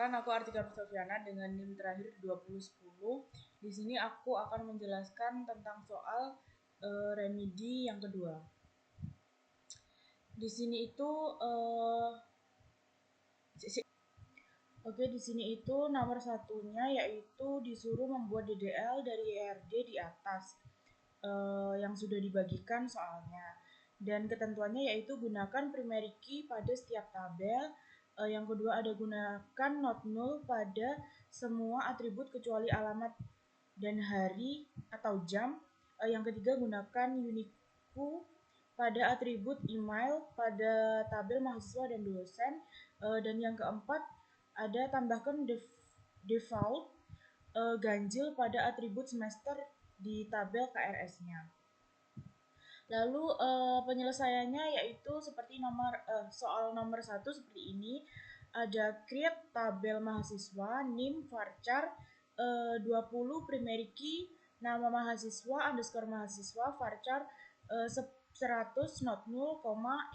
Perkenalkan, aku Artika Sofiana dengan NIM terakhir 2010. Di sini aku akan menjelaskan tentang soal remedi yang kedua. Di sini itu di sini itu nomor satunya yaitu disuruh membuat DDL dari ERD di atas yang sudah dibagikan soalnya. Dan ketentuannya yaitu gunakan primary key pada setiap tabel. Yang kedua ada gunakan not null pada semua atribut kecuali alamat dan hari atau jam. Yang ketiga gunakan unique pada atribut email pada tabel mahasiswa dan dosen. Dan yang keempat ada tambahkan default ganjil pada atribut semester di tabel KRS-nya. Lalu penyelesaiannya yaitu seperti soal nomor 1 seperti ini. Ada create tabel mahasiswa, NIM, varchar, 20 primary key, nama mahasiswa, underscore mahasiswa, varchar 100 not null,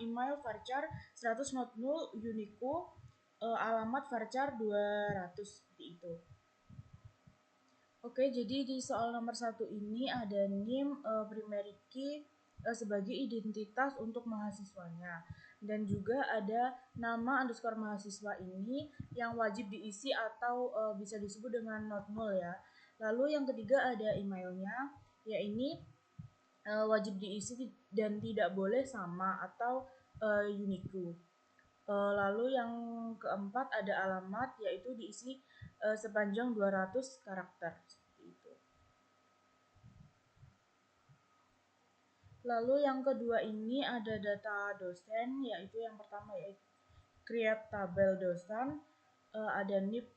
email varchar 100 not null, unique, alamat varchar 200 seperti itu. Oke, jadi di soal nomor 1 ini ada NIM primary key sebagai identitas untuk mahasiswanya, dan juga ada nama underscore mahasiswa ini yang wajib diisi atau bisa disebut dengan not null ya. Lalu yang ketiga ada emailnya, ya ini wajib diisi dan tidak boleh sama atau unique. Lalu yang keempat ada alamat, yaitu diisi sepanjang 200 karakter seperti itu. Lalu yang kedua ini ada data dosen, yaitu yang pertama yaitu create tabel dosen, ada NIP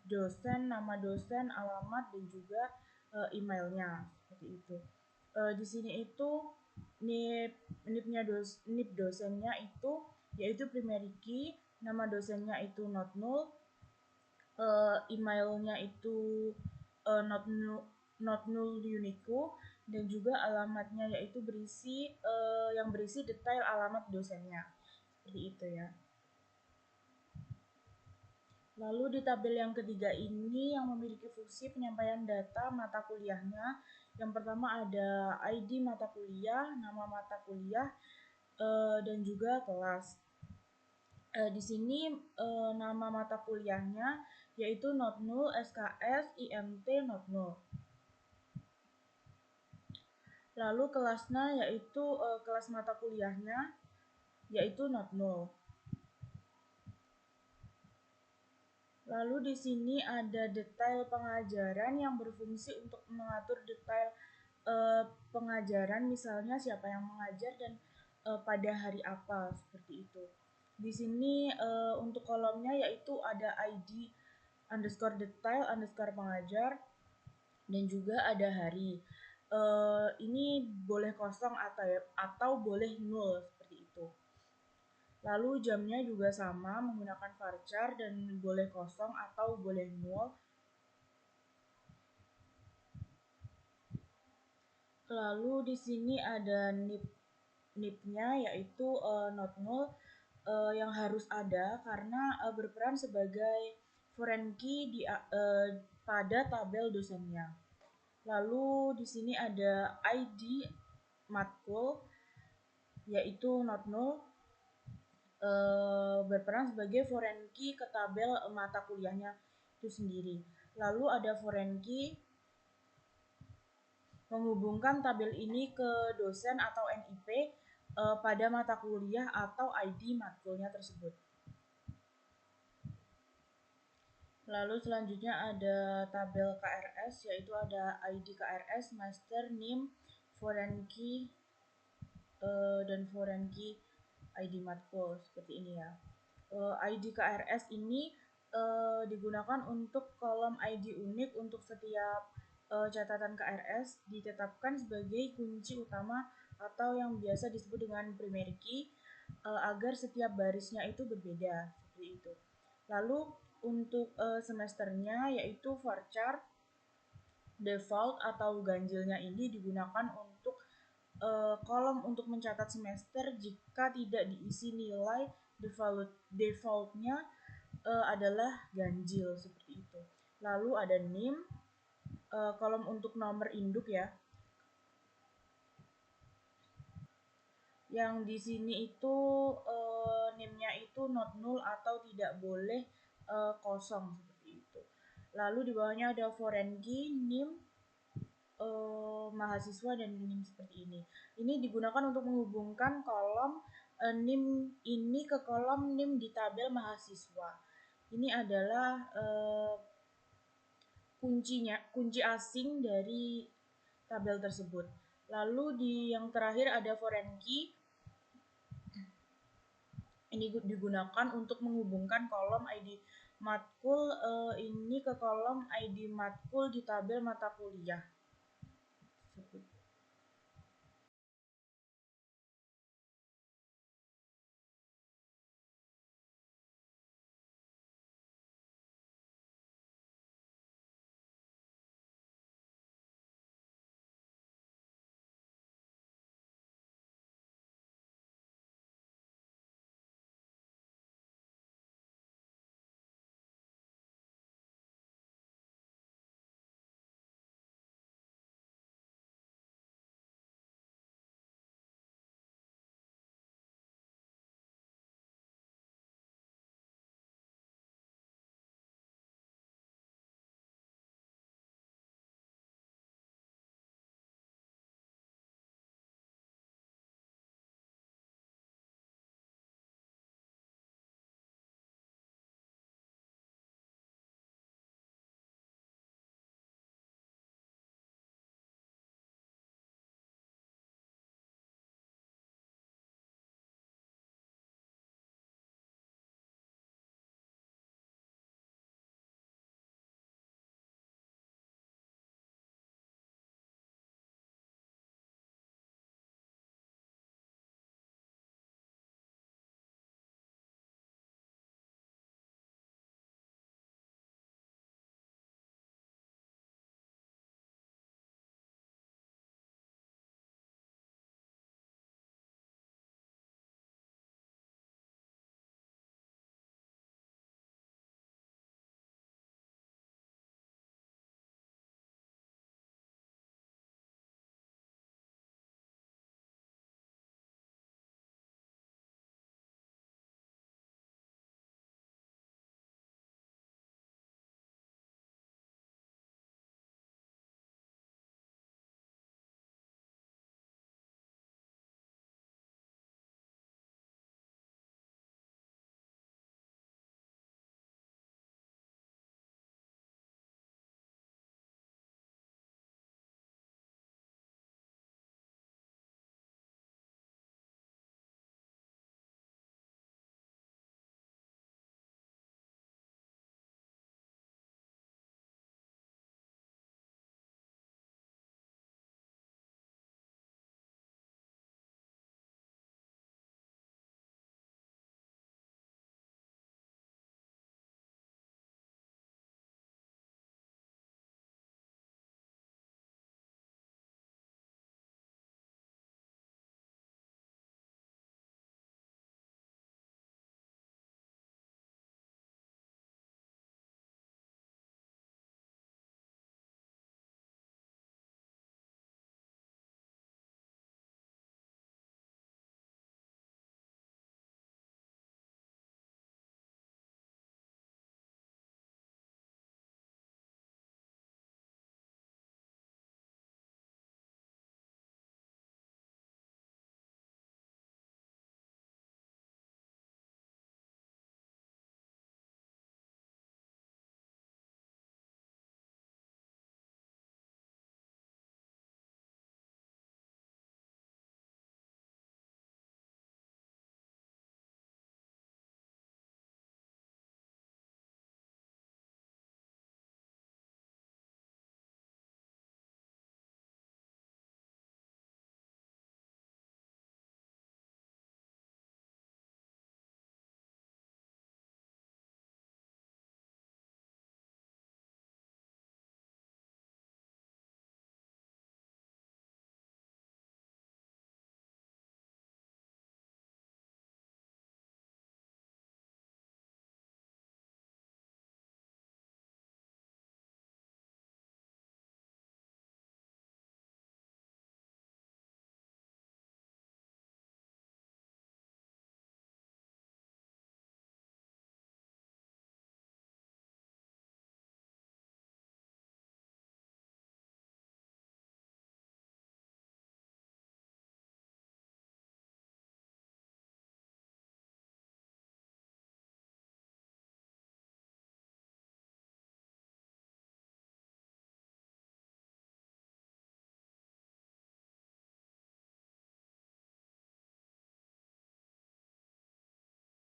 dosen, nama dosen, alamat, dan juga emailnya seperti itu. Di sini itu NIP dosennya itu yaitu primary key, nama dosennya itu not null, emailnya itu not null unique, dan juga alamatnya yaitu yang berisi detail alamat dosennya seperti itu ya. Lalu di tabel yang ketiga ini yang memiliki fungsi penyampaian data mata kuliahnya, yang pertama ada ID mata kuliah, nama mata kuliah, dan juga kelas. Di sini nama mata kuliahnya yaitu not null, SKS, IMT not null. Lalu kelasnya yaitu kelas mata kuliahnya yaitu not null. Lalu di sini ada detail pengajaran yang berfungsi untuk mengatur detail pengajaran, misalnya siapa yang mengajar dan pada hari apa seperti itu. Di sini untuk kolomnya yaitu ada ID underscore detail underscore pengajar dan juga ada hari. Ini boleh kosong atau boleh null seperti itu. Lalu jamnya juga sama menggunakan varchar dan boleh kosong atau boleh null. Lalu di sini ada NIP-nya yaitu not null yang harus ada karena berperan sebagai foreign key pada tabel dosennya. Lalu di sini ada ID matkul yaitu not null, berperan sebagai foreign key ke tabel mata kuliahnya itu sendiri. Lalu ada foreign key menghubungkan tabel ini ke dosen atau NIP pada mata kuliah atau ID matkulnya tersebut. Lalu selanjutnya ada tabel KRS, yaitu ada ID KRS, master, NIM, foreign key, dan foreign key ID matkul seperti ini ya. ID KRS ini digunakan untuk kolom ID unik untuk setiap catatan KRS, ditetapkan sebagai kunci utama atau yang biasa disebut dengan primary key agar setiap barisnya itu berbeda seperti itu. Lalu untuk semesternya yaitu varchar default atau ganjilnya ini digunakan untuk kolom untuk mencatat semester jika tidak diisi nilai defaultnya adalah ganjil seperti itu. Lalu ada NIM, kolom untuk nomor induk ya. Yang di sini itu NIM-nya itu not null atau tidak boleh kosong seperti itu. Lalu di bawahnya ada foreign key, NIM, mahasiswa dan NIM seperti ini. Ini digunakan untuk menghubungkan kolom NIM ini ke kolom NIM di tabel mahasiswa. Ini adalah kunci asing dari tabel tersebut. Lalu di yang terakhir ada foreign key. Ini digunakan untuk menghubungkan kolom ID matkul ini ke kolom ID matkul di tabel mata kuliah.